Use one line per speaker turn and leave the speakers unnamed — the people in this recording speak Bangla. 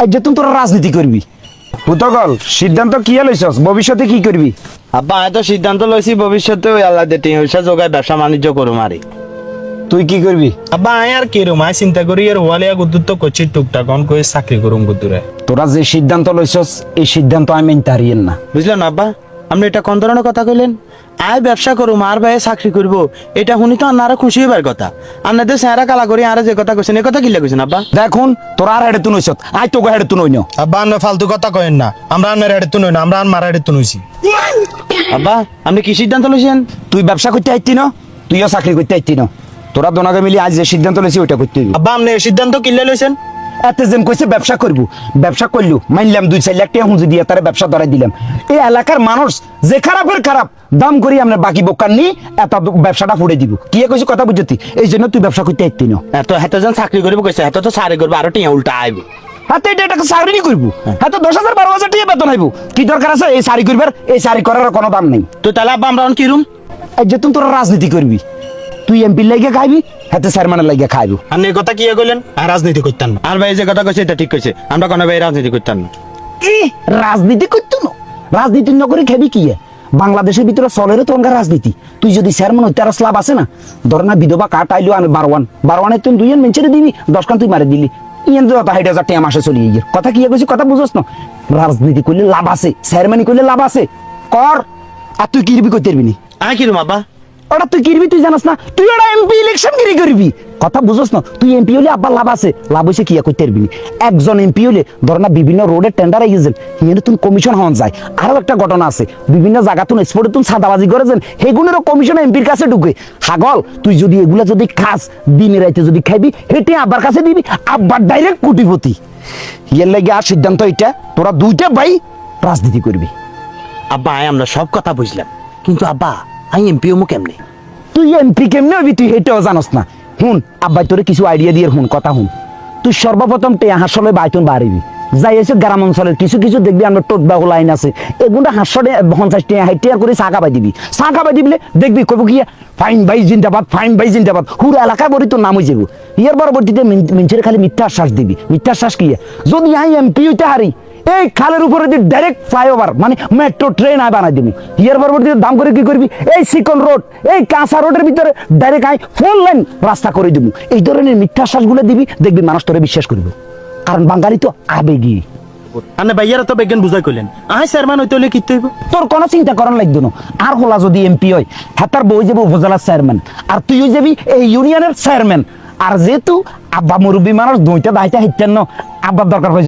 এই যে তোরা রাজনীতি করবি পুতকল সিদ্ধান্ত কি লইছস ভবিষ্যতে কি করবি?
আব্বা আমি তো সিদ্ধান্ত লইছি ভবিষ্যতে ওই আল্লাহ দিয়ে পয়সা যোগায় ব্যবসা বাণিজ্য করুম আরে।
তুই কি করবি?
আব্বা আমি আর কিরম আমি চিন্তা করি আর ওয়ালিয়া গুদ্দুত করছি টুকটাক অন করে চাকরি করুম গুদ্দুরে।
তোরা যে সিদ্ধান্ত লইছস এই সিদ্ধান্ত আমি মানতে হারিয়েন না।
বুঝলেন আব্বা আপনি এটা কোন ধরনের কথা কইলেন? আয় ব্যবসা করুম আর ভাই চাকরি করব এটা শুনি তো আন্নারা খুশি হইবার কথা। আপনাদের চেহারা কালা করি আর যে কথা কইছেন এই কথা কি লাগছেন আব্বা?
দেখুন তোরা আর হেডে তুন হইছত আই তোকে হেডে তুন হইনো।
আব্বা আন্না ফালতু কথা কইেন না, আমরা আন্নার হেডে তুন না, আমরা আন্নার হেডে তুনইছি।
আব্বা আপনি কি সিদ্ধান্ত লইছেন?
তুই ব্যবসা করতে আইতি না, তুইও চাকরি করতে আইতি না। তোরা দোনাকে মিলি আজ যে সিদ্ধান্ত লইছি ওইটা করতে হইব।
আব্বা আপনি এই সিদ্ধান্ত কিনলে লইছেন?
এতে যেন কইছে ব্যবসা করবো, ব্যবসা করলু মানলাম 2-4 লাখ টাকা হুঁজি দিয়ে তারা ব্যবসা ধরাই দিলাম। এই এলাকার মানুষ যে খারাপের খারাপ দাম করি আমরা বাকি বোকার নি এত ব্যবসাটা ফুড়ে দিব। কি কইছি কথা বুঝতি? এই জন্য তুই ব্যবসা করতে আইতি না।
এত হেতজন চাকরি করব কইছে এত তো সারি করব আরো টিয়া উল্টা আইব।
হাতে এটা একটা চাকরি করবো, হাতে 10,000-12,000 টাকা বেতন আইব। কি দরকার আছে এই চাকরি করবার? এই চাকরি করার কোনো দাম নেই।
তো তাহলে আব্বা আমরা কি রুম?
এই যে তুমি তোরা রাজনীতি করবি, তুই এমপির লাগিয়ে খাইবি, হাতে চেয়ারম্যানের লাগিয়ে খাইবি।
আপনি এই কথা কি কইলেন? আর রাজনীতি করতেন না।
আর ভাই যে কথা কইছে এটা ঠিক কইছে, আমরা কোনো ভাই রাজনীতি করতাম না।
কি রাজনীতি করতো না? রাজনীতি না করে খাবি কি? বাংলাদেশের ভিতরে চলের তখনকার রাজনীতি। তুই যদি চেয়ারম্যান হইতে আর লাভ আছে না, ধর না বিধবা কাঠ আইলো আমি 12 তুই 2 মেঞ্চেরে দিবি 10 খান তুই মারে দিলি ইয়ান 60,000 টাকা মাসে চলে গিয়ে কথা কি কইছি কথা বুঝছ না? রাজনীতি করলে লাভ আছে, চেয়ারম্যান করলে লাভ আছে, কর। আর তুই কিরবি করতে পারবি না।
আমি কি রুম আব্বা?
ওটা তুই কিরবি তুই জানাস না? তুই ওটা এমপি ইলেকশন গিরি করবি কথা বুঝছ না? তুই এমপি হলে আব্বার লাভ আছে, লাভ হয়েছে কি করতে পারবি না। একজন এমপি হলে ধর না বিভিন্ন রোডের টেন্ডার গেছেন হিয়ানে তুমি কমিশন হওয়া যায়। আরো একটা ঘটনা আছে, বিভিন্ন জায়গা তুমি স্পোর্টে তুমি সাদাবাজি করেছেন সেগুলোরও কমিশন এমপির কাছে ঢুকে। হাগল তুই যদি এগুলা যদি খাস দিনে রাইতে যদি খাইবি হেঁটে আব্বার কাছে দিবি, আব্বার ডাইরেক্ট কোটিপতি। এর লাগে আর সিদ্ধান্ত এটা তোরা দুইটা ভাই রাজনীতি করবি।
আব্বা আমরা সব কথা বুঝলাম কিন্তু আব্বা আমি এমপি হমু কেমনে?
তুই এমপি কেমনে হবি তুই হেঁটেও জানস না। হুন আব্বাই তোরে কিছু আইডিয়া দিয়ে হুন কথা হুন। তুই সর্বপ্রথম হাসলে বাইতুন বাড়িবি, যাই এসে গ্রাম অঞ্চলের কিছু কিছু দেখবি আমরা টোটবাগু লাইন আছে এগুলো হাসলে 50 টাকা 60 টাকা করে চা খাবাই দিবি। চা খাবাই দিবলে দেখবি কব কি ফাইন ভাই জিন্দাবাদ, ফাইন ভাই জিন্দাবাদ, পুরো এলাকা বড়ি তোর নাম হয়ে যাবো। ইয়ার পরবর্তীতে মিঞ্চের খালি মিথ্যা শ্বাস দিবি। মিথ্যা শ্বাস কি? যদি আমি এমপি হইতে হারি এই খালের উপরে দিয়ে ডাইরেক্ট ফ্লাইওভার মানে মেট্রো ট্রেন আয় বানাই দিবি। ইয়ার পরবর্তীতে দাম করে কি করবি? এই সিকন রোড এই কাঁচা রোডের ভিতরে ডাইরেক্ট আই 4 লাইন রাস্তা করে দিব। এই ধরনের মিথ্যা শ্বাসগুলো দিবি, দেখবি মানুষ তোরে বিশ্বাস করবে। কারণ বাঙালি তো আবেগী।
আনে ভাইয়ারা তো বেগেন বুঝাই কইলেন আই চেয়ারম্যান হইতে হলে কি হইব?
তোর কোনো চিন্তা করার লাগতো না। আর হলা যদি এমপি হয় হাতার বই যাবো উপজেলার চেয়ারম্যান, আর তুই হয়ে যাবি এই ইউনিয়নের চেয়ারম্যান। আর যেহেতু আব্বা মুরব্বী মানুষ দুইটা দায়িত্ব হিতেন না, আব্বার দরকার